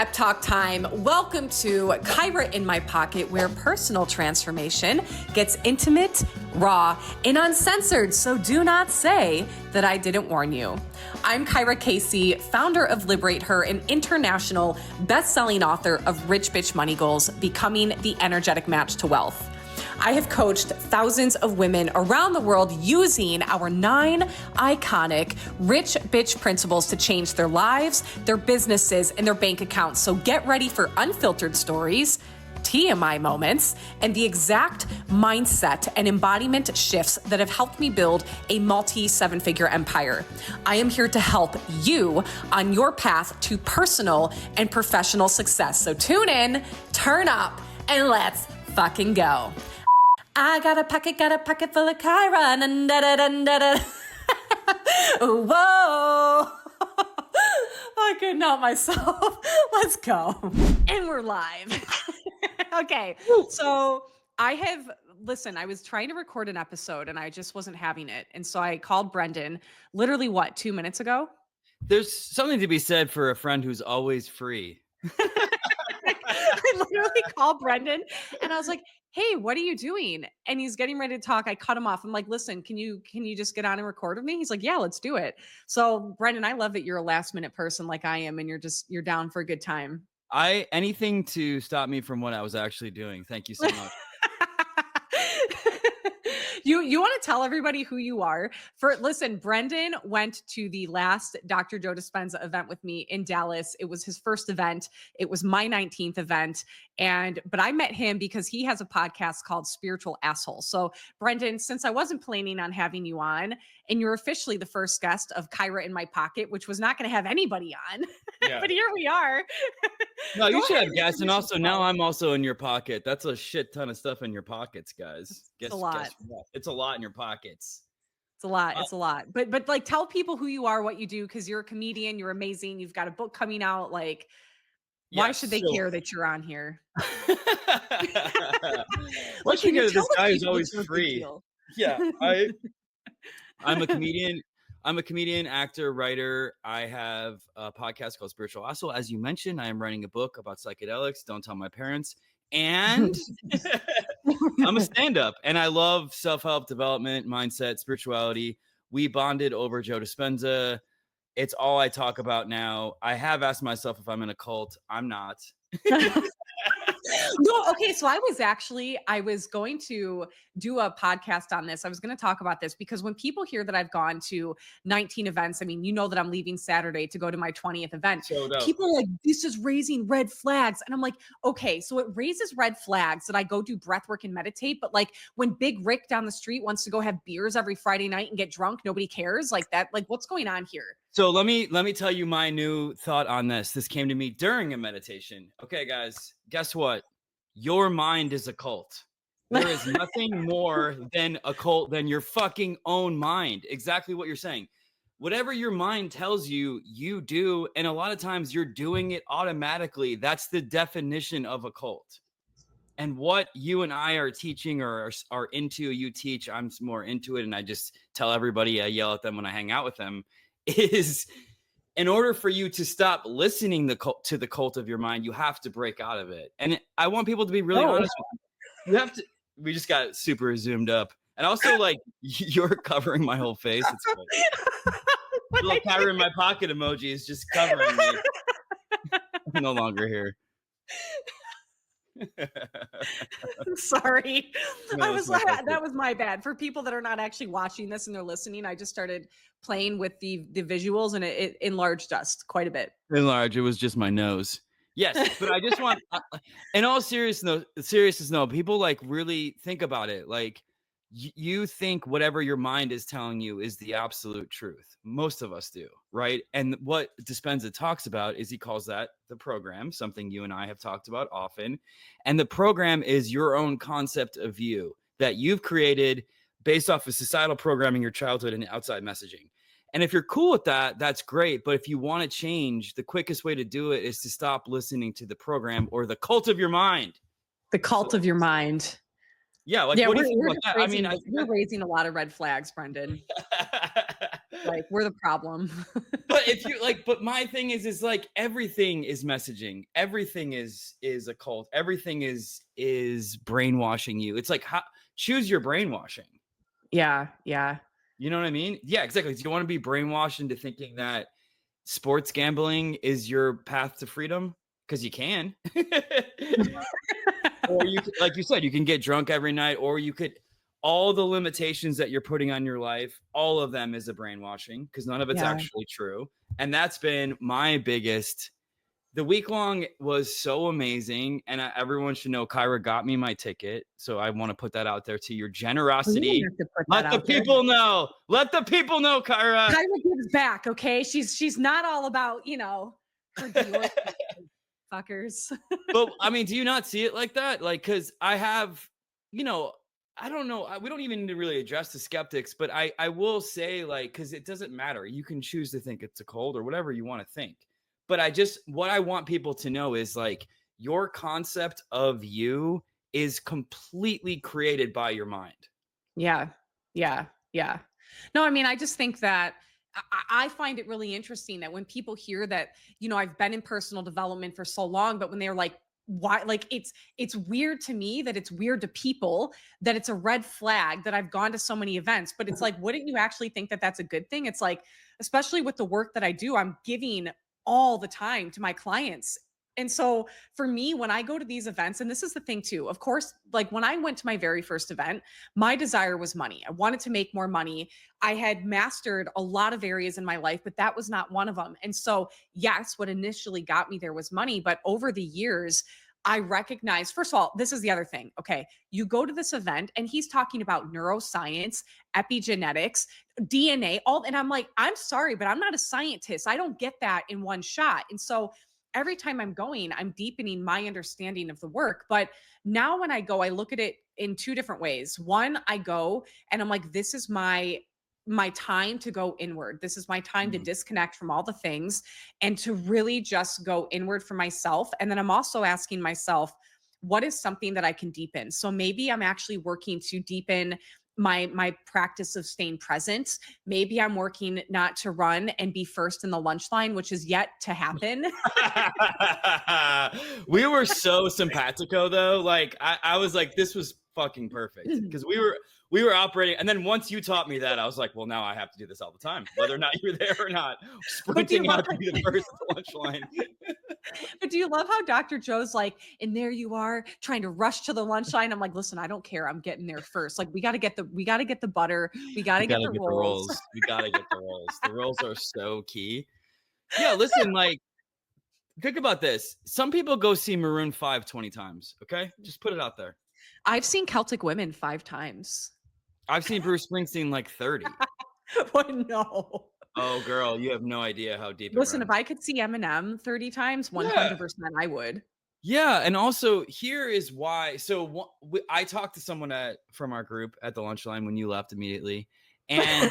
pep talk time. Welcome to Kyera in My Pocket, where personal transformation gets intimate, raw, and uncensored. So do not say that I didn't warn you. I'm Kyera Kacey, founder of Liberate Her, an international best-selling author of Rich Bitch Money Goals, Becoming the Energetic Match to Wealth. I have coached thousands of women around the world using our 9 iconic rich bitch principles to change their lives, their businesses, and their bank accounts. So get ready for unfiltered stories, TMI moments, and the exact mindset and embodiment shifts that have helped me build a multi-7-figure empire. I am here to help you on your path to personal and professional success. So tune in, turn up, and let's fucking go. I got a pocket full of Kyera. Whoa. I couldn't help myself. Let's go. And we're live. Okay. So I was trying to record an episode and I just wasn't having it. And so I called Brendan literally 2 minutes ago? There's something to be said for a friend who's always free. I literally called Brendan and I was like, hey, what are you doing? And he's getting ready to talk. I cut him off. I'm like, listen, can you just get on and record with me? He's like, yeah, let's do it. So Brendan, I love that you're a last minute person like I am. And you're down for a good time. Anything to stop me from what I was actually doing. Thank you so much. You want to tell everybody who you are? Listen, Brendan went to the last Dr. Joe Dispenza event with me in Dallas. It was his first event. It was my 19th event. But I met him because he has a podcast called Spiritual Asshole. So Brendan, since I wasn't planning on having you on, and you're officially the first guest of Kyera in My Pocket, which was not going to have anybody on, yeah. But here we are. No, you should have guests. And also now I'm also in your pocket. That's a shit ton of stuff in your pockets, guys. It's a lot. It's a lot in your pockets. It's a lot. It's a lot. But like, tell people who you are, what you do, because you're a comedian. You're amazing. You've got a book coming out. Like, why should they care that you're on here? Why should you care that this guy is always free? Yeah, I'm a comedian. I'm a comedian, actor, writer. I have a podcast called Spiritual Asshole. As you mentioned, I am writing a book about psychedelics. Don't tell my parents. And I'm a stand-up, and I love self-help, development, mindset, spirituality. We bonded over Joe Dispenza. It's all I talk about now. I have asked myself if I'm in a cult. I'm not. No, okay. So I was going to do a podcast on this. I was going to talk about this because when people hear that I've gone to 19 events, I mean, you know that I'm leaving Saturday to go to my 20th event. People are like, this is raising red flags. And I'm like, okay, so it raises red flags that I go do breath work and meditate. But like when Big Rick down the street wants to go have beers every Friday night and get drunk, nobody cares like that. Like what's going on here? So let me tell you my new thought on this. This came to me during a meditation. Okay, guys, guess what? Your mind is a cult. There is nothing more than a cult than your fucking own mind. Exactly what you're saying. Whatever your mind tells you, you do. And a lot of times you're doing it automatically. That's the definition of a cult. And what you and I are teaching or are into, you teach, I'm more into it. And I just tell everybody, I yell at them when I hang out with them, is in order for you to stop listening to the cult of your mind, you have to break out of it. And I want people to be really honest with you. You have to. We just got super zoomed up. And also, like, you're covering my whole face. It's great. The little Kyera in My Pocket emoji is just covering me. I'm no longer here. Sorry. No, that was my bad. For people that are not actually watching this and they're listening, I just started playing with the visuals and it enlarged us quite a bit. Enlarged. It was just my nose. Yes, but I just want, in all seriousness, people like really think about it. Like you think whatever your mind is telling you is the absolute truth. Most of us do, right? And what Dispenza talks about is he calls that the program, something you and I have talked about often. And the program is your own concept of you that you've created based off of societal programming, your childhood, and outside messaging. And if you're cool with that, that's great. But if you want to change, the quickest way to do it is to stop listening to the program or the cult of your mind. The cult of your mind. Yeah, like what do you think about that? I mean, you're raising a lot of red flags, Brendan. Like, we're the problem. But if you like, but my thing is like everything is messaging. Everything is a cult. Everything is brainwashing you. It's like choose your brainwashing. Yeah, yeah. You know what I mean? Yeah, exactly. Do you want to be brainwashed into thinking that sports gambling is your path to freedom? Because you can. Or you could, like you said, you can get drunk every night, or you could all the limitations that you're putting on your life, all of them is a brainwashing because none of it's Yeah. actually true. And that's been my biggest. The week long was so amazing, and everyone should know Kyra got me my ticket. So I want to put that out there to your We didn't generosity. have to put that Let the out there. people know. Let the people know, Kyra. Kyra gives back, okay? She's not all about, her Dior fuckers. But I mean, do you not see it like that? Like, because I have, I don't know. We don't even need to really address the skeptics, but I will say, like, because it doesn't matter. You can choose to think it's a cult or whatever you want to think. But what I want people to know is like your concept of you is completely created by your mind. Yeah. Yeah. Yeah. No, I mean, I just think that I find it really interesting that when people hear that, I've been in personal development for so long, but when they're like, why, like it's weird to me that it's weird to people that it's a red flag that I've gone to so many events, but it's like, wouldn't you actually think that that's a good thing? It's like, especially with the work that I do, I'm giving all the time to my clients. And so for me, when I go to these events, and this is the thing too, of course, like when I went to my very first event, my desire was money. I wanted to make more money. I had mastered a lot of areas in my life, but that was not one of them. And so, yes, what initially got me there was money. But over the years, I recognized, first of all, this is the other thing. Okay. You go to this event and he's talking about neuroscience, epigenetics, DNA, all, and I'm like, I'm sorry, but I'm not a scientist. I don't get that in one shot. And so every time I'm going, I'm deepening my understanding of the work. But now when I go, I look at it in two different ways. One, I go and I'm like, this is my time to go inward. This is my time to Mhm. disconnect from all the things and to really just go inward for myself. And then I'm also asking myself, what is something that I can deepen? So maybe I'm actually working to deepen my practice of staying present. Maybe I'm working not to run and be first in the lunch line, which is yet to happen. We were so simpatico though. Like I was like, this was fucking perfect because we were operating. And then once you taught me that, I was like, well, now I have to do this all the time, whether or not you're there or not. But do you Sprinting love out to be the first at the lunch line. But do you love how Dr. Joe's like, and there you are trying to rush to the lunch line? I'm like, listen, I don't care. I'm getting there first. Like, we got to get the butter. We got We to get gotta the get the rolls. rolls. We gotta get the rolls. The rolls are so key. Yeah, listen, like, think about this. Some people go see Maroon 5 20 times. Okay, just put it out there. I've seen Celtic Women 5 times. I've seen Bruce Springsteen like 30. What? No. Oh, girl, you have no idea how deep it Listen, if runs. I could see Eminem 30 times, Yeah. 100% I would. Yeah, and also here is why. So I talked to someone from our group at the lunch line when you left immediately, and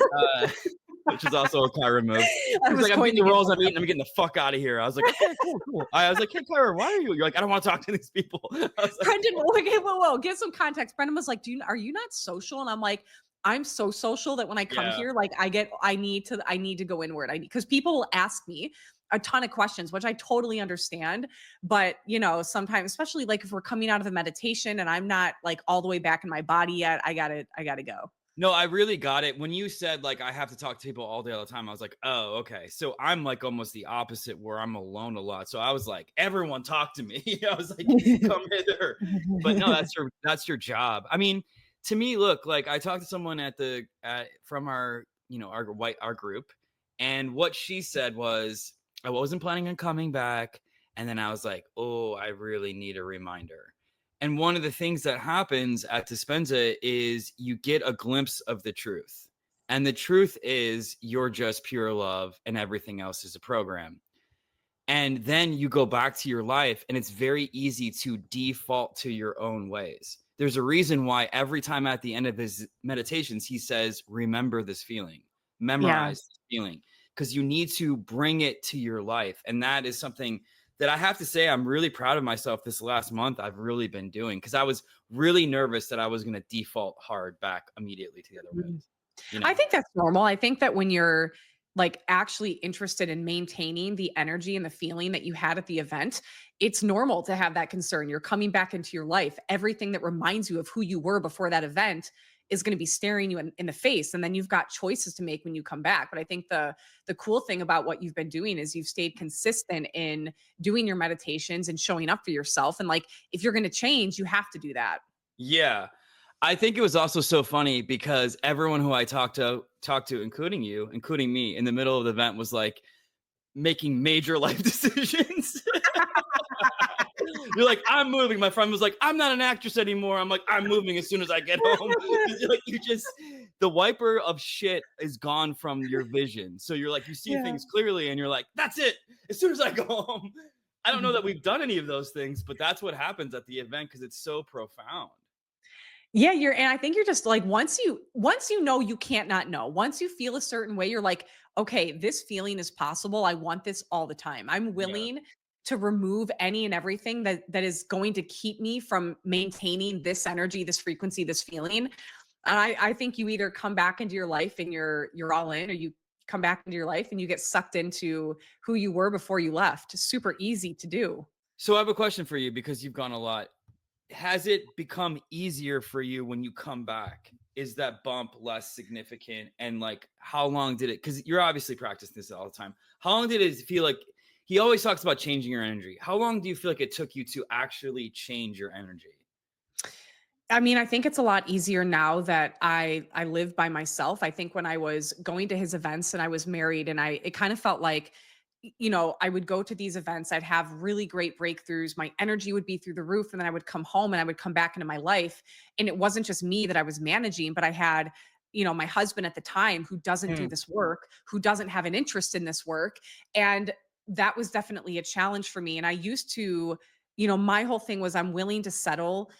which is also a Kyra move. I He's was like, "I'm going getting to the get rolls. I'm the eating. I'm getting the fuck out of here." I was like, "Okay, cool, cool." I was like, "Hey, Kyra, why are you?" You're like, "I don't want to talk to these people." I was like, Brendan, okay, whoa, get some context. Brendan was like, are you not social? And I'm like, I'm so social that when I come "Yeah, here, like I need to go inward. Because people will ask me a ton of questions, which I totally understand. But sometimes, especially like if we're coming out of a meditation and I'm not like all the way back in my body yet, I gotta go. no, I really got it." When you said like I have to talk to people all day, all the time, I was like, "Oh, okay." So I'm like almost the opposite, where I'm alone a lot. So I was like, "Everyone talk to me." I was like, "Come hither." But no, that's your job. I mean, to me, look, like I talked to someone from our our group, and what she said was, "I wasn't planning on coming back," and then I was like, "Oh, I really need a reminder." And one of the things that happens at Dispenza is you get a glimpse of the truth. And the truth is you're just pure love and everything else is a program. And then you go back to your life and it's very easy to default to your own ways. There's a reason why every time at the end of his meditations, he says, remember this feeling, Yeah. memorize this feeling, because you need to bring it to your life. And that is something that I have to say, I'm really proud of myself this last month. I've really been doing because I was really nervous that I was going to default hard back immediately to the other ways. you I know? think that's normal. I think that when you're like actually interested in maintaining the energy and the feeling that you had at the event, it's normal to have that concern. You're coming back into your life. Everything that reminds you of who you were before that event is going to be staring you in the face. And then you've got choices to make when you come back. But I think the cool thing about what you've been doing is you've stayed consistent in doing your meditations and showing up for yourself. And like if you're going to change, you have to do that. Yeah. I think it was also so funny because everyone who I talked to, including you, including me, in the middle of the event was like making major life decisions. You're like, I'm moving. My friend was like, I'm not an actress anymore. I'm like, I'm moving as soon as I get home. You're like, the wiper of shit is gone from your vision. So you're like, you see Yeah. things clearly and you're like, that's it. As soon as I go home. I don't know that we've done any of those things, but that's what happens at the event because it's so profound. Yeah, and I think you're just like once you know you can't not know. Once you feel a certain way, you're like, okay, this feeling is possible. I want this all the time. I'm Yeah. willing to remove any and everything that is going to keep me from maintaining this energy, this frequency, this feeling. And I think you either come back into your life and you're all in, or you come back into your life and you get sucked into who you were before you left. It's super easy to do. So I have a question for you because you've gone a lot. Has it become easier for you when you come back? Is that bump less significant? And like, how long did it? Because you're obviously practicing this all the time. How long did it feel like? He always talks about changing your energy. How long do you feel like it took you to actually change your energy? I mean, I think it's a lot easier now that I live by myself. I think when I was going to his events and I was married and it kind of felt like I would go to these events, I'd have really great breakthroughs. My energy would be through the roof and then I would come home and I would come back into my life and it wasn't just me that I was managing, but I had my husband at the time who doesn't do Mm, this work, who doesn't have an interest in this work, and that was definitely a challenge for me. And I used to my whole thing was I'm willing to settle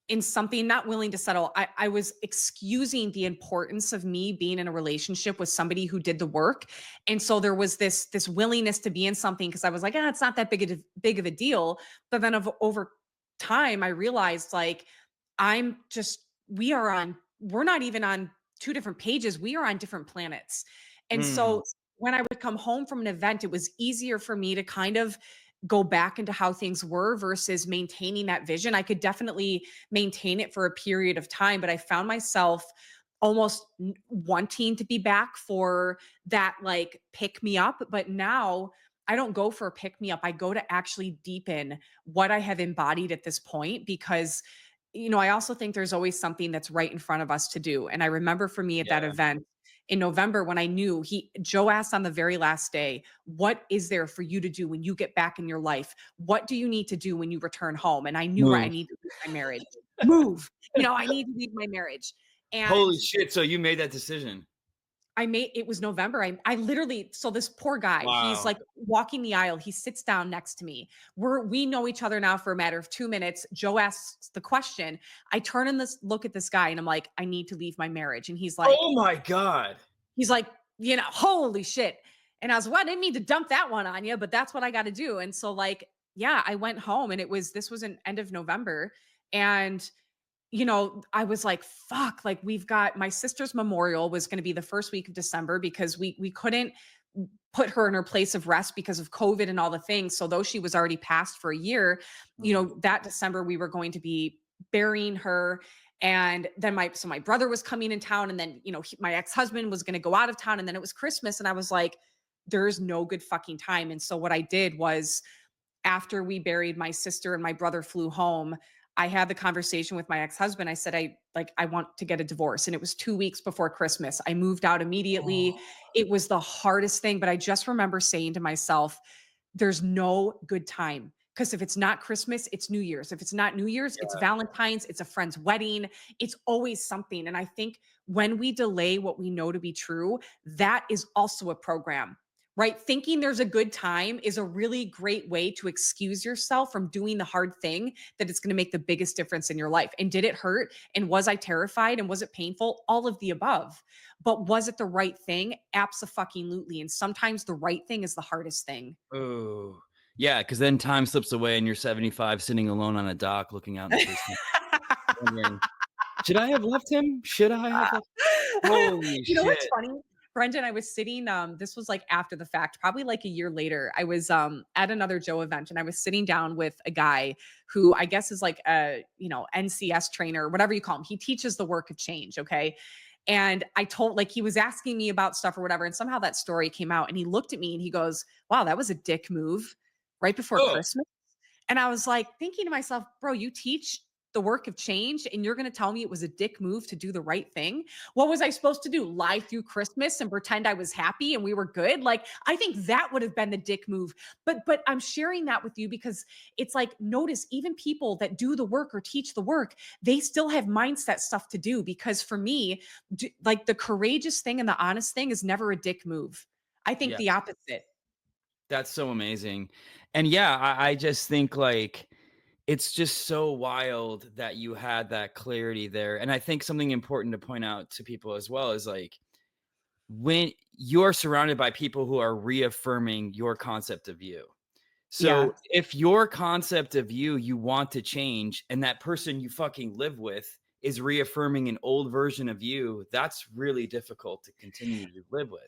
in something, not willing to settle. I was excusing the importance of me being in a relationship with somebody who did the work. And so there was this willingness to be in something because I was like, it's not that big of a deal. But then over time, I realized like I'm just we're not even on two different pages. We are on different planets. And mm, so when I would come home from an event, it was easier for me to kind of go back into how things were versus maintaining that vision. I could definitely maintain it for a period of time, but I found myself almost wanting to be back for that like pick me up. But now I don't go for a pick me up. I go to actually deepen what I have embodied at this point because I also think there's always something that's right in front of us to do. And I remember for me at that yeah. event in November when I knew Joe asked on the very last day, what is there for you to do when you get back in your life? What do you need to do when you return home? And I knew, right, I Move. need to leave my marriage. Move. I need to leave my marriage. And Holy shit! So you made that decision. it was November. I literally, so this poor guy, he's Wow. like walking the aisle. He sits down next to me. We know each other now for a matter of 2 minutes. Joe asks the question. I turn and look at this guy and I'm like, I need to leave my marriage. And Oh my god. he's like, holy shit. And I was, well, I didn't mean to dump that one on you, but that's what I got to do. And so like, yeah, I went home and this was an end of November. And I was like, fuck, like we've got my sister's memorial was going to be the first week of December because we couldn't put her in her place of rest because of COVID and all the things. So though she was already passed for a year, Mm, that December we were going to be burying her. And then my brother was coming in town, and then my ex-husband was going to go out of town, and then it was Christmas, and I was like, there's no good fucking time. And so what I did was after we buried my sister and my brother flew home, I had the conversation with my ex-husband. I said, I want to get a divorce. And it was 2 weeks before Christmas. I moved out immediately. oh, It was the hardest thing, but I just remember saying to myself, there's no good time. Because if it's not Christmas, it's New Year's. If it's not New Year's, it's yeah. Valentine's, it's a friend's wedding. It's always something. And I think when we delay what we know to be true, that is also a program, right? Thinking there's a good time is a really great way to excuse yourself from doing the hard thing that is going to make the biggest difference in your life. And did it hurt? And was I terrified? And was it painful? All of the above. But was it the right thing? Abso-fucking-lutely. And sometimes the right thing is the hardest thing. Oh, yeah. Because then time slips away, and you're 75, sitting alone on a dock, looking out in the distance, wondering. Should I have left him? Should I have left? Holy You know what's shit. funny? Brendan, I was sitting, this was like after the fact, probably like a year later. I was at another Joe event and I was sitting down with a guy who I guess is like a, NCS trainer, whatever you call him. He teaches the work of change. Okay. And I told, like, he was asking me about stuff or whatever. And somehow that story came out and he looked at me and he goes, wow, that was a dick move right before Oh, Christmas. And I was like thinking to myself, bro, you teach the work of change and you're going to tell me it was a dick move to do the right thing? What was I supposed to do? Lie through Christmas and pretend I was happy and we were good? Like, I think that would have been the dick move. But I'm sharing that with you because it's like, notice even people that do the work or teach the work, they still have mindset stuff to do. Because for me, like the courageous thing and the honest thing is never a dick move. I think yeah. the opposite. That's so amazing. And yeah, I just think like it's just so wild that you had that clarity there. And I think something important to point out to people as well is like when you're surrounded by people who are reaffirming your concept of you. Yeah. So if your concept of you want to change and that person you fucking live with is reaffirming an old version of you, that's really difficult to continue to live with.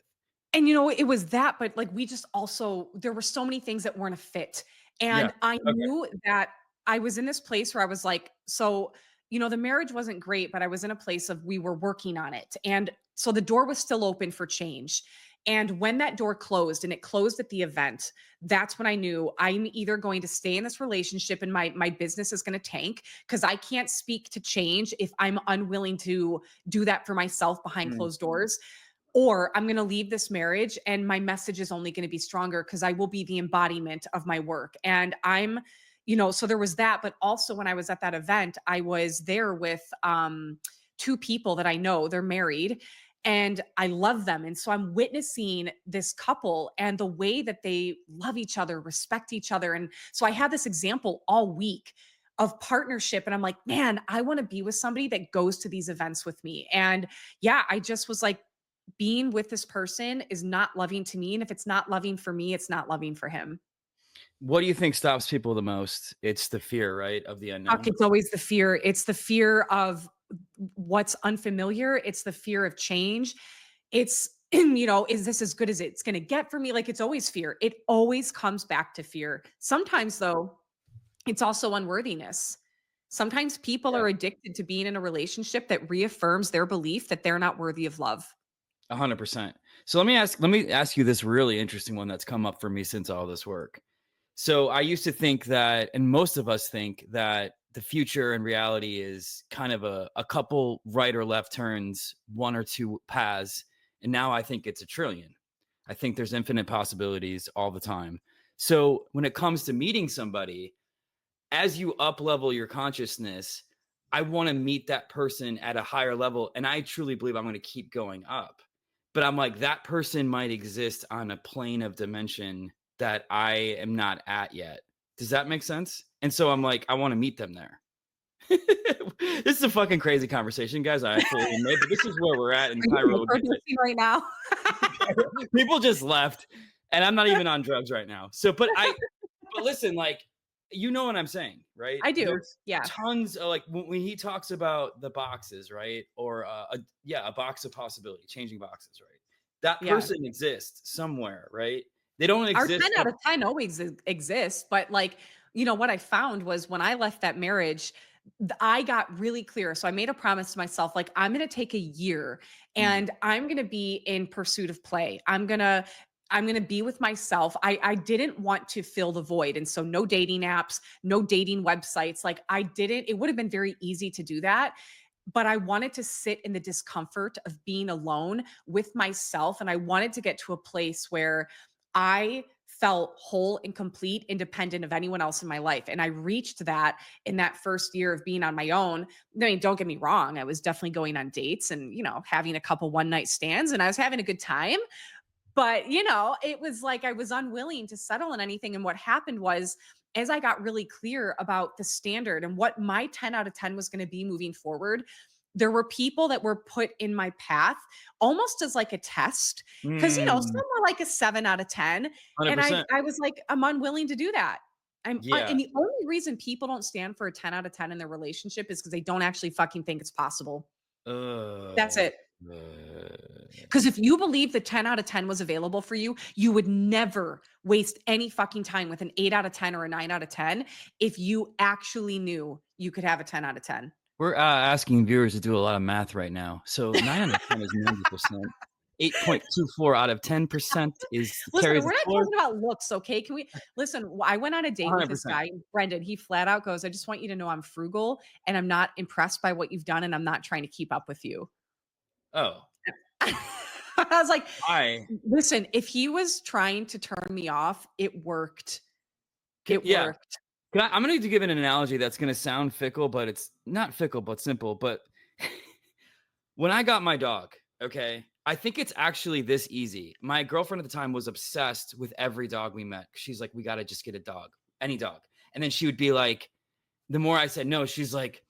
And it was that, but like we just also there were so many things that weren't a fit. Yeah. And I Okay. knew that I was in this place where I was like, so, the marriage wasn't great, but I was in a place of we were working on it. And so the door was still open for change. And when that door closed and it closed at the event, that's when I knew I'm either going to stay in this relationship and my business is going to tank because I can't speak to change if I'm unwilling to do that for myself behind Mm. closed doors, or I'm going to leave this marriage and my message is only going to be stronger because I will be the embodiment of my work. And so there was that. But also when I was at that event, I was there with two people that I know. They're married and I love them. And so I'm witnessing this couple and the way that they love each other, respect each other. And so I had this example all week of partnership. And I'm like, man, I want to be with somebody that goes to these events with me. And yeah, I just was like, being with this person is not loving to me. And if it's not loving for me, it's not loving for him. What do you think stops people the most? It's the fear, right, of the Fuck, unknown? it's always the fear. It's the fear of what's unfamiliar. It's the fear of change. It's, is this as good as it's going to get for me? Like it's always fear. It always comes back to fear. Sometimes, though, it's also unworthiness. Sometimes people Yeah, are addicted to being in a relationship that reaffirms their belief that they're not worthy of love. 100%. So let me ask you this really interesting one that's come up for me since all this work. So I used to think that, and most of us think that the future and reality is kind of a couple right or left turns, one or two paths. And now I think it's a trillion. I think there's infinite possibilities all the time. So when it comes to meeting somebody, as you up level your consciousness, I want to meet that person at a higher level. And I truly believe I'm going to keep going up. But I'm like, that person might exist on a plane of dimension that I am not at yet. Does that make sense? And so I'm like, I want to meet them there. This is a fucking crazy conversation, guys. I fully admit, but this is where we're at in Are you Cairo. microdosing right now? People just left, and I'm not even on drugs right now. So, but listen, like, you know what I'm saying, right? I do. There's Yeah. tons of like when he talks about the boxes, right? Or a box of possibility, changing boxes, right? That Yeah. person exists somewhere, right? They don't Our exist 10 out of 10 always exists, but like, what I found was when I left that marriage, I got really clear. So I made a promise to myself, like, I'm going to take a year Mm, and I'm going to be in pursuit of play. I'm going to be with myself. I didn't want to fill the void. And so no dating apps, no dating websites. Like it would have been very easy to do that, but I wanted to sit in the discomfort of being alone with myself. And I wanted to get to a place where I felt whole and complete, independent of anyone else in my life. And I reached that in that first year of being on my own. I mean, don't get me wrong. I was definitely going on dates and, having a couple one night stands and I was having a good time. But, it was like I was unwilling to settle in anything. And what happened was, as I got really clear about the standard and what my 10 out of 10 was going to be moving forward, there were people that were put in my path almost as like a test. Cause, some mm, were like a 7 out of 10. And I, 100%. I was like, I'm unwilling to do that. Yeah. And the only reason people don't stand for a 10 out of 10 in their relationship is because they don't actually fucking think it's possible. That's Uh, it. Because if you believe the 10 out of 10 was available for you, you would never waste any fucking time with an 8 out of 10 or a 9 out of 10 if you actually knew you could have a 10 out of 10. We're asking viewers to do a lot of math right now. So 9 out of 10 is 90%. 8.24 out of 10% is Listen, carries the we're not score. talking about looks, okay? Can we listen? I went on a date with this 100%. guy, Brendan. He flat out goes, I just want you to know I'm frugal and I'm not impressed by what you've done and I'm not trying to keep up with you. Oh, I was like, I listen, if he was trying to turn me off, it worked. It yeah. worked. I'm going to give an analogy that's going to sound fickle, but it's not fickle, but simple. But when I got my dog, okay, I think it's actually this easy. My girlfriend at the time was obsessed with every dog we met. She's like, we got to just get a dog, any dog. And then she would be like, the more I said no, she's like,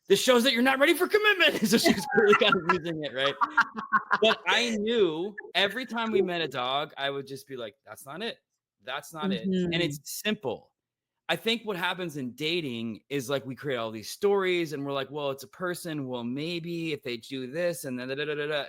this shows that you're not ready for commitment. So she was really kind of using it, right? But I knew every time we met a dog, I would just be like, that's not it. That's not it. And Mhm. it's simple. I think what happens in dating is like we create all these stories and we're like, well, it's a person. Well, maybe if they do this and then da, da, da, da, da.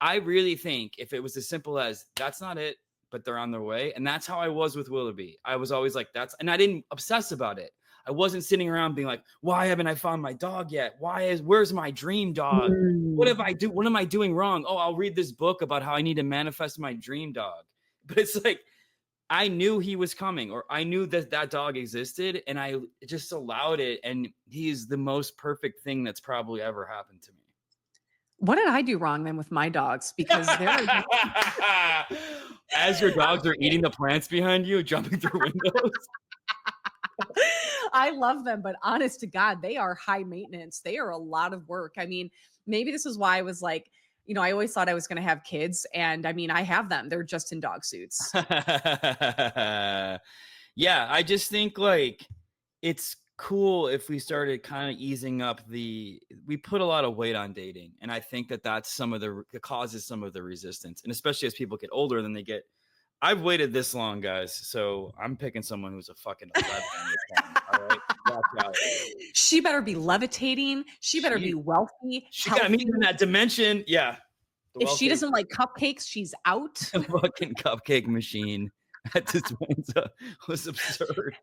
I really think if it was as simple as that's not it, but they're on their way. And that's how I was with Willoughby. I was always like, and I didn't obsess about it. I wasn't sitting around being like, why haven't I found my dog yet? Where's my dream dog? What Mm. am I doing wrong? Oh, I'll read this book about how I need to manifest my dream dog. But it's like, I knew he was coming, or I knew that dog existed, and I just allowed it. And he's the most perfect thing that's probably ever happened to me. What did I do wrong then with my dogs? Because As your dogs are eating the plants behind you, jumping through windows. I love them, but honest to God, they are high maintenance. They are a lot of work. I mean, maybe this is why I was like, I always thought I was going to have kids. And I mean, I have them. They're just in dog suits. Yeah, I just think like it's cool if we started kind of easing up we put a lot of weight on dating. And I think that's it causes some of the resistance. And especially as people get older, then I've waited this long, guys. So I'm picking someone who's a fucking 11. All right, watch out. She better be levitating. She better be wealthy. She got me in that dimension. Yeah. If she doesn't like cupcakes, she's out. The fucking Cupcake Machine at Dispenza was absurd.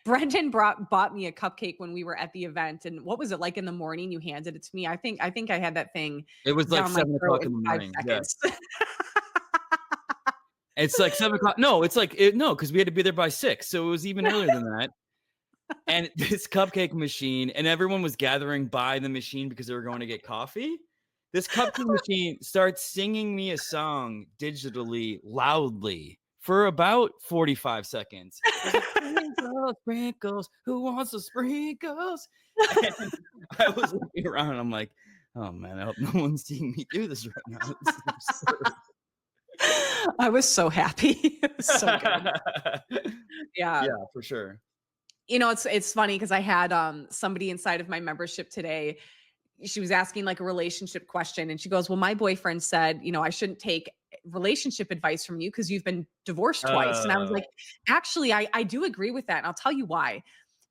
Brendan bought me a cupcake when we were at the event, and what was it like in the morning? You handed it to me. I think I had that thing. It was like 7 o'clock in the morning. Yeah. It's like 7 o'clock. No, it's like no, because we had to be there by 6, so it was even earlier than that. And this Cupcake Machine, and everyone was gathering by the machine because they were going to get coffee. This Cupcake Machine starts singing me a song digitally, loudly, for about 45 seconds. Sprinkles, sprinkles, who wants the sprinkles? And I was looking around and I'm like, oh man, I hope no one's seeing me do this right now. This is absurd. I was so happy. It was so good. Yeah, for sure. It's funny because I had somebody inside of my membership today. She was asking like a relationship question, and she goes, well, my boyfriend said, I shouldn't take relationship advice from you because you've been divorced twice. And I was like, actually, I do agree with that. And I'll tell you why.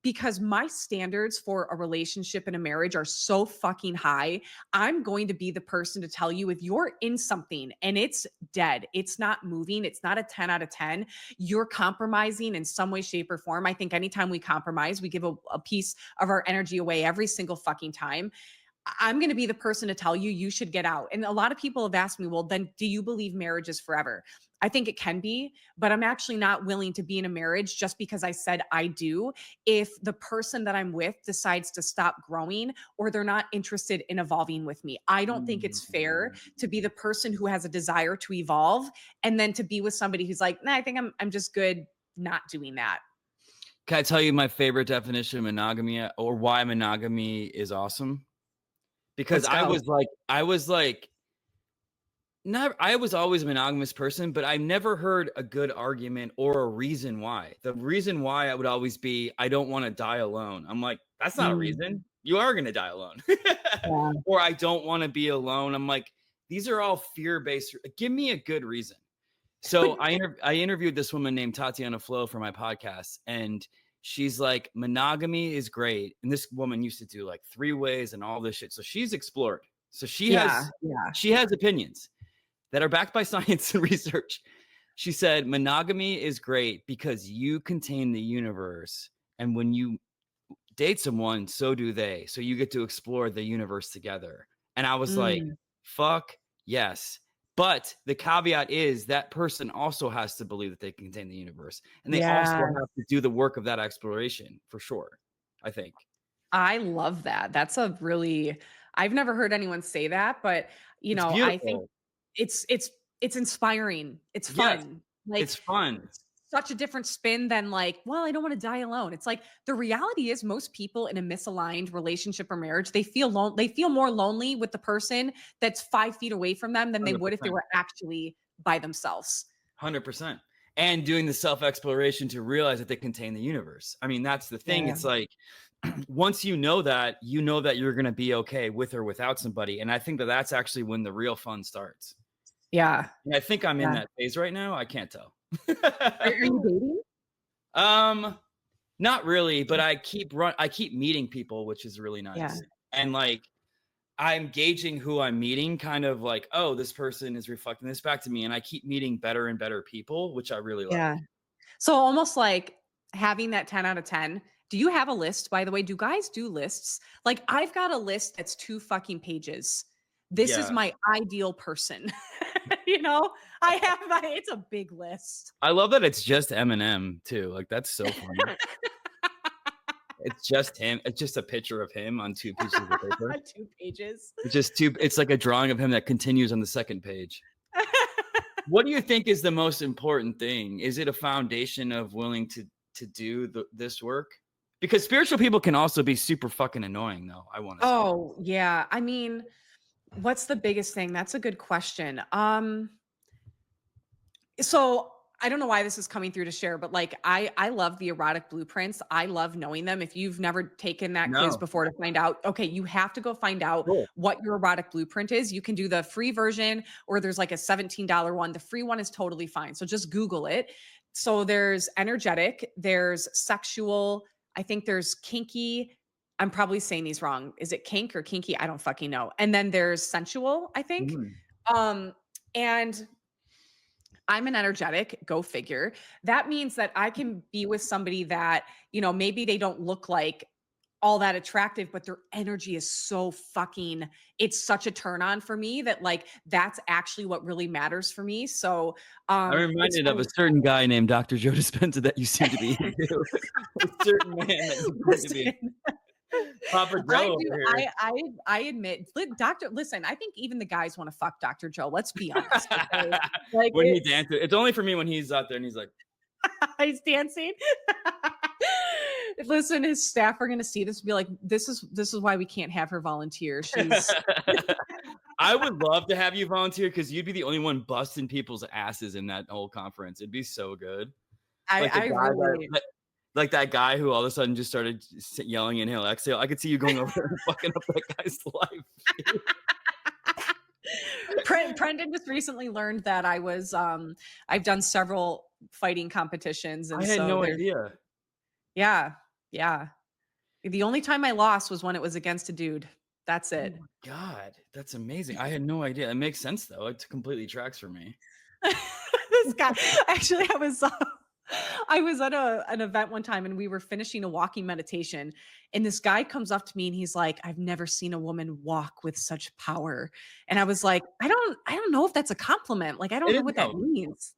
Because my standards for a relationship and a marriage are so fucking high. I'm going to be the person to tell you if you're in something and it's dead, it's not moving, it's not a 10 out of 10, you're compromising in some way, shape, or form. I think anytime we compromise, we give a piece of our energy away every single fucking time. I'm going to be the person to tell you, you should get out. And a lot of people have asked me, well, then do you believe marriage is forever? I think it can be, but I'm actually not willing to be in a marriage just because I said I do. If the person that I'm with decides to stop growing or they're not interested in evolving with me, I don't think it's fair to be the person who has a desire to evolve and then to be with somebody who's like, nah, I think I'm just good not doing that. Can I tell you my favorite definition of monogamy, or why monogamy is awesome? Because I was always a monogamous person, but I never heard a good argument or a reason why. The reason why I would always be, I don't want to die alone. I'm like, that's not a reason. You are going to die alone. Yeah. Or I don't want to be alone. I'm like, these are all fear-based. Give me a good reason. So I interviewed this woman named Tatiana Flo for my podcast, and she's like, monogamy is great. And this woman used to do like 3-ways and all this shit. So she's explored. So she Yeah. has opinions that are backed by science and research. She said monogamy is great because you contain the universe, and when you date someone, so do they. So you get to explore the universe together. And I was like, fuck yes. But the caveat is that person also has to believe that they contain the universe, and they also have to do the work of that exploration for sure, I think. I love that. That's a really, I've never heard anyone say that, but It's I think beautiful. it's inspiring. It's Yes, fun. Like, it's fun. such a different spin than like, well, I don't want to die alone. It's like the reality is most people in a misaligned relationship or marriage, they feel more lonely with the person that's 5 feet away from them than they would if they 100%. were actually by themselves. 100%. And doing the self-exploration to realize that they contain the universe. I mean, that's the thing. Yeah. It's like, once you know that you're going to be okay with or without somebody. And I think that that's actually when the real fun starts. Yeah. And I think I'm in that phase right now. I can't tell. Are you dating? Not really, but I keep meeting people, which is really nice. Yeah. And like, I'm gauging who I'm meeting, kind of like, oh, this person is reflecting this back to me. And I keep meeting better and better people, which I really like. Yeah. So almost like having that 10 out of 10. Do you have a list, by the way? Do guys do lists? Like, I've got a list that's 2 fucking pages. This is my ideal person. It's a big list. I love that it's just Eminem too. Like, that's so funny. It's just him. It's just a picture of him on 2 pieces of paper. 2 pages. It's like a drawing of him that continues on the second page. What do you think is the most important thing? Is it a foundation of willing to do this work? Because spiritual people can also be super fucking annoying, though. I want to say. Oh, yeah. I mean, what's the biggest thing? That's a good question. So I don't know why this is coming through to share, but like I love the erotic blueprints. I love knowing them. If you've never taken that quiz before to find out, okay, you have to go find out what your erotic blueprint is. You can do the free version, or there's like a $17 one. The free one is totally fine. So just Google it. So there's energetic, there's sexual, I think there's kinky. I'm probably saying these wrong. Is it kink or kinky? I don't fucking know. And then there's sensual, I think. And I'm an energetic, go figure. That means that I can be with somebody that, maybe they don't look like all that attractive, but their energy is so fucking, it's such a turn on for me that like, that's actually what really matters for me. So I'm reminded of a certain guy named Dr. Joe Dispenza that you seem to be into. A certain man that you seem to be. Papa Joe I admit, listen, I think even the guys want to fuck Dr. Joe. Let's be honest. Okay? Like, when he dances, it's only for me when he's out there and he's like, he's dancing. Listen, his staff are going to see this and be like, this is why we can't have her volunteer. She's. I would love to have you volunteer because you'd be the only one busting people's asses in that whole conference. It'd be so good. Like that guy who all of a sudden just started yelling inhale, exhale. I could see you going over there and fucking up that guy's life. Brendan just recently learned that I was, I've done several fighting competitions. And I had no idea. Yeah. Yeah. The only time I lost was when it was against a dude. That's it. Oh my God, that's amazing. I had no idea. It makes sense though. It completely tracks for me. This guy, actually, I was at an event one time and we were finishing a walking meditation, and this guy comes up to me and he's like, I've never seen a woman walk with such power. And I was like, I don't know if that's a compliment. Like, I don't know what that means.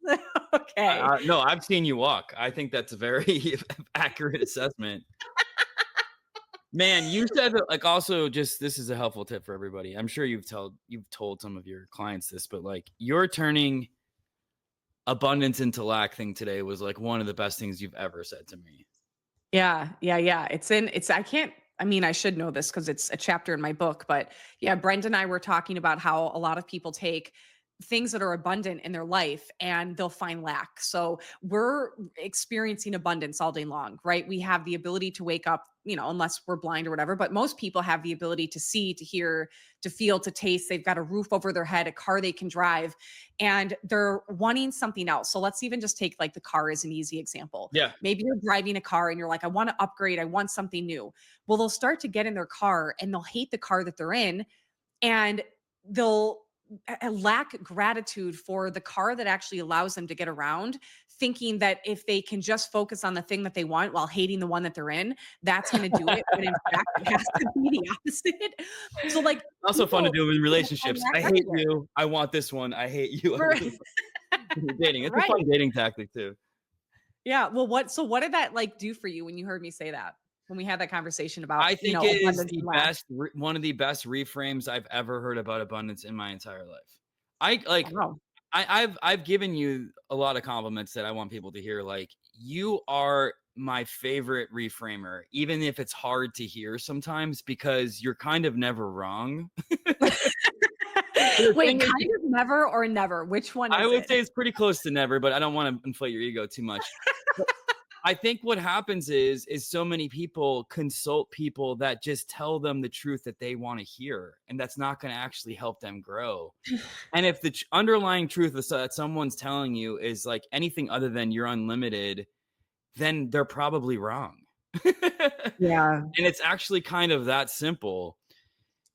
Okay. No, I've seen you walk. I think that's a very accurate assessment. Man, you said that, like, also just, this is a helpful tip for everybody. I'm sure you've told some of your clients this, but like, you're turning abundance into lack thing today was like one of the best things you've ever said to me. Yeah. I should know this because it's a chapter in my book, but yeah, Brendan and I were talking about how a lot of people take things that are abundant in their life and they'll find lack. So we're experiencing abundance all day long, right? We have the ability to wake up, unless we're blind or whatever, but most people have the ability to see, to hear, to feel, to taste. They've got a roof over their head, a car they can drive, and they're wanting something else. So let's even just take like the car as an easy example. Yeah. Maybe you're driving a car and you're like, I want to upgrade. I want something new. Well, they'll start to get in their car and they'll hate the car that they're in, and they'll lack gratitude for the car that actually allows them to get around, thinking that if they can just focus on the thing that they want while hating the one that they're in, that's going to do it. But in fact, it has to be the opposite. So like, also fun to do in relationships. I hate you. I want this one. I hate you. Dating. It's a fun dating tactic too. Yeah. Well, what did that like do for you when you heard me say that? When we had that conversation about, I think it is the best, one of the best reframes I've ever heard about abundance in my entire life. I've given you a lot of compliments that I want people to hear. Like, you are my favorite reframer, even if it's hard to hear sometimes, because you're kind of never wrong. Wait, kind of never or never? Which one is it? I would say it's pretty close to never, but I don't want to inflate your ego too much. I think what happens is so many people consult people that just tell them the truth that they want to hear, and that's not going to actually help them grow. And if the underlying truth that someone's telling you is like anything other than you're unlimited, then they're probably wrong. Yeah. And it's actually kind of that simple.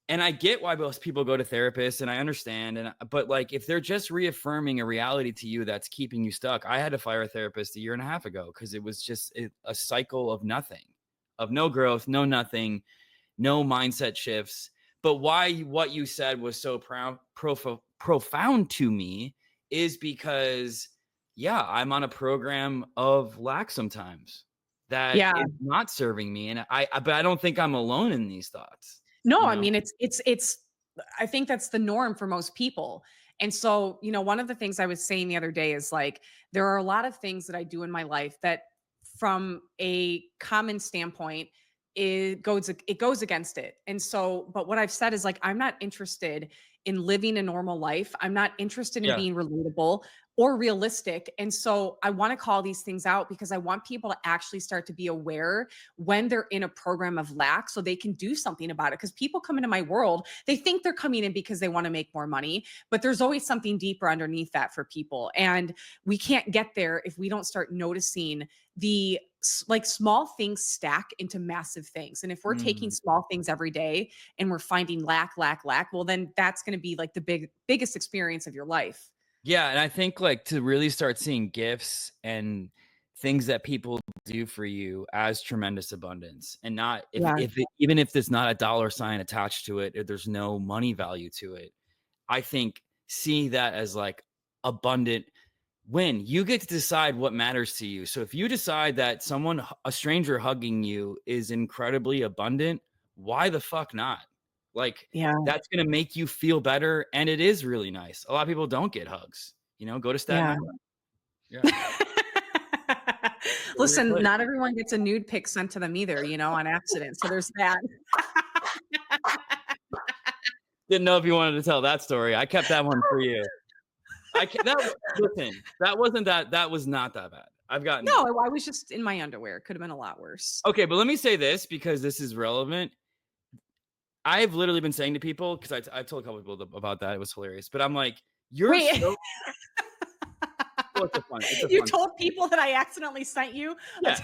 And I get why most people go to therapists, and I understand. But like, if they're just reaffirming a reality to you that's keeping you stuck, I had to fire a therapist 1.5 years ago because it was just a cycle of nothing, of no growth, no nothing, no mindset shifts. But why what you said was so profound to me is because, yeah, I'm on a program of lack sometimes that is not serving me, but I don't think I'm alone in these thoughts. No, I mean, it's, I think that's the norm for most people. And so, one of the things I was saying the other day is like, there are a lot of things that I do in my life that from a common standpoint, it goes against it. And so, but what I've said is like, I'm not interested in living a normal life. I'm not interested in being relatable or realistic. And so I want to call these things out because I want people to actually start to be aware when they're in a program of lack so they can do something about it. Because people come into my world, they think they're coming in because they want to make more money, but there's always something deeper underneath that for people. And we can't get there if we don't start noticing the like small things stack into massive things. And if we're taking small things every day and we're finding lack, well, then that's going to be like the biggest experience of your life. Yeah. And I think like to really start seeing gifts and things that people do for you as tremendous abundance, and not even if there's not a dollar sign attached to it, or there's no money value to it, I think seeing that as like abundant win. You get to decide what matters to you. So if you decide that a stranger hugging you is incredibly abundant, why the fuck not? Like, that's going to make you feel better. And it is really nice. A lot of people don't get hugs, go to Staten Island. Yeah. Listen, not everyone gets a nude pic sent to them either, on accident. So there's that. Didn't know if you wanted to tell that story. I kept that one for you. That was not that bad. I was just in my underwear. It could have been a lot worse. Okay, but let me say this because this is relevant. I've literally been saying to people, because I told a couple people about that. It was hilarious. But I'm like, you're so... You told people that I accidentally sent you? Yeah,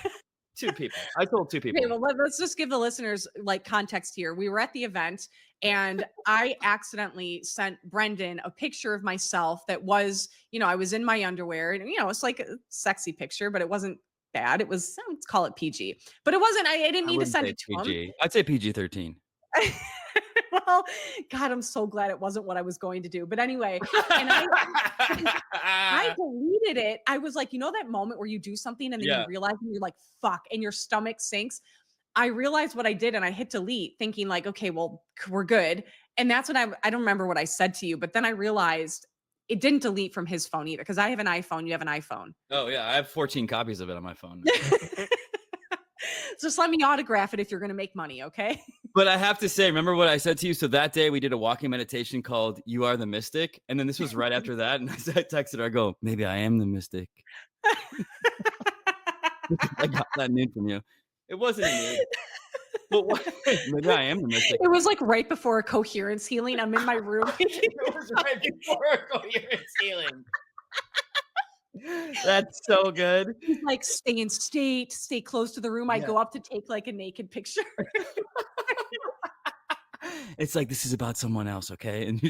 2 people. I told 2 people. Okay, well, let's just give the listeners like context here. We were at the event and I accidentally sent Brendan a picture of myself that was, I was in my underwear, and, it's like a sexy picture, but it wasn't bad. It was, let's call it PG, but it wasn't, I didn't mean to send it to him. I'd say PG-13. Well, God, I'm so glad it wasn't what I was going to do. But anyway, and I deleted it. I was like, that moment where you do something and then you realize and you're like, fuck, and your stomach sinks. I realized what I did and I hit delete thinking like, okay, well, we're good. And that's when I don't remember what I said to you, but then I realized it didn't delete from his phone either, because I have an iPhone. You have an iPhone. Oh, yeah. I have 14 copies of it on my phone. Just let me autograph it if you're going to make money, okay? But I have to say, remember what I said to you? So that day we did a walking meditation called You Are the Mystic. And then this was right after that. And I texted her, I go, maybe I am the mystic. I got that nude from you. It wasn't a nude. But maybe I am the mystic. It was like right before a coherence healing. I'm in my room. It was right before a coherence healing. That's so good. He's like, stay in state, stay close to the room. I go up to take like a naked picture. It's like, this is about someone else, okay? And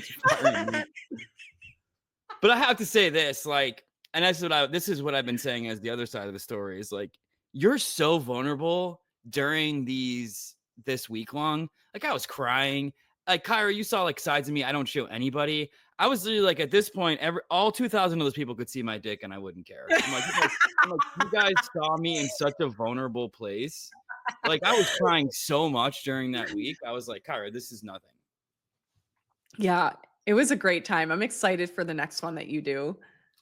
but I have to say this, like, and this is what I've been saying as the other side of the story is like, you're so vulnerable during this week long. Like I was crying. Like Kyra, you saw like sides of me I don't show anybody. I was literally like, at this point, all 2,000 of those people could see my dick and I wouldn't care. I'm like, you guys saw me in such a vulnerable place. Like I was crying so much during that week. I was like, Kyra, this is nothing. Yeah, it was a great time. I'm excited for the next one that you do.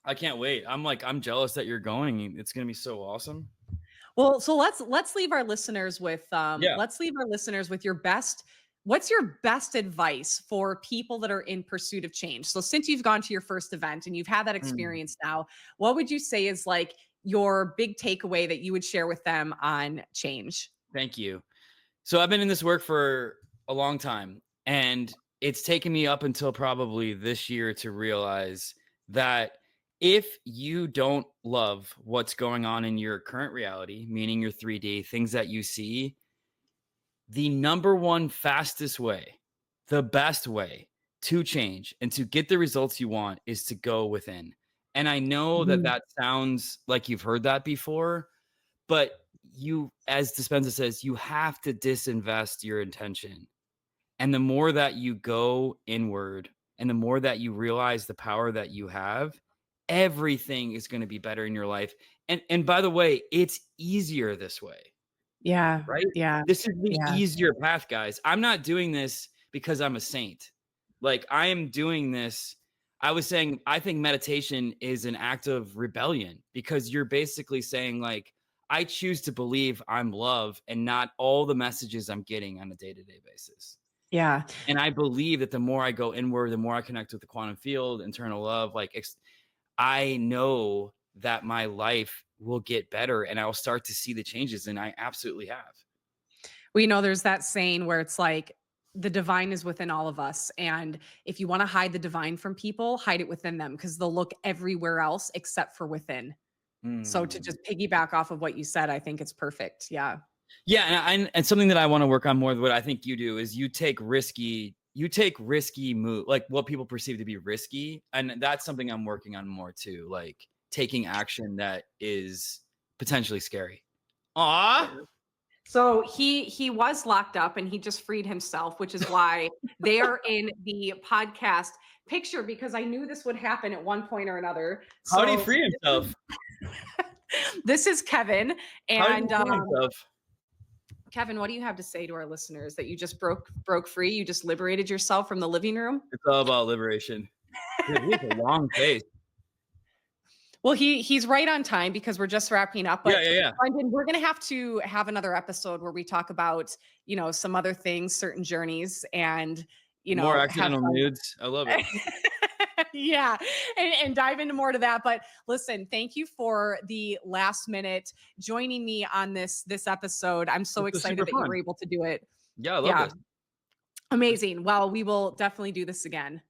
I can't wait. I'm jealous that you're going. It's going to be so awesome. Well, so let's leave our listeners with what's your best advice for people that are in pursuit of change? So since you've gone to your first event and you've had that experience now, what would you say is like your big takeaway that you would share with them on change? Thank you. So I've been in this work for a long time, and it's taken me up until probably this year to realize that if you don't love what's going on in your current reality, meaning your 3D, things that you see, the number one fastest way, the best way to change and to get the results you want is to go within. And I know that sounds like you've heard that before, but you, as Dispenza says, you have to disinvest your intention. And the more that you go inward and the more that you realize the power that you have, everything is going to be better in your life. And by the way, it's easier this way. Yeah. Right? Yeah. This is the easier path, guys. I'm not doing this because I'm a saint. Like I am doing this. I was saying, I think meditation is an act of rebellion because you're basically saying like, I choose to believe I'm love and not all the messages I'm getting on a day-to-day basis. Yeah. And I believe that the more I go inward, the more I connect with the quantum field, internal love, like I know that my life will get better and I'll start to see the changes. And I absolutely have. Well, you know, there's that saying where it's like the divine is within all of us. And if you want to hide the divine from people, hide it within them because they'll look everywhere else except for within. So to just piggyback off of what you said, I think it's perfect. Yeah. Yeah. And something that I want to work on more than what I think you do is you take risky move, like what people perceive to be risky. And that's something I'm working on more too. Like taking action that is potentially scary. Aw. So he was locked up and he just freed himself, which is why they are in the podcast picture because I knew this would happen at one point or another. So, how did he free himself? This is Kevin. And Kevin, what do you have to say to our listeners that you just broke free? You just liberated yourself from the living room? It's all about liberation. Dude, he has a long face. Well, he's right on time because we're just wrapping up. But yeah. Brendan, we're going to have another episode where we talk about, you know, some other things, certain journeys and, you know, more accidental nudes. I love it. Yeah. And dive into more to that. But listen, thank you for the last minute joining me on this episode. I'm so excited that you were able to do it. Yeah, I love this. Amazing. Well, we will definitely do this again.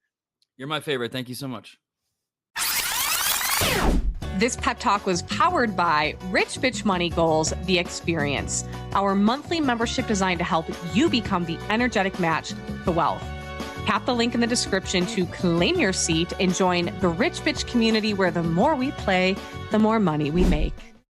You're my favorite. Thank you so much. This pep talk was powered by Rich Bitch Money Goals, The Experience, our monthly membership designed to help you become the energetic match to wealth. Tap the link in the description to claim your seat and join the Rich Bitch community where the more we play, the more money we make.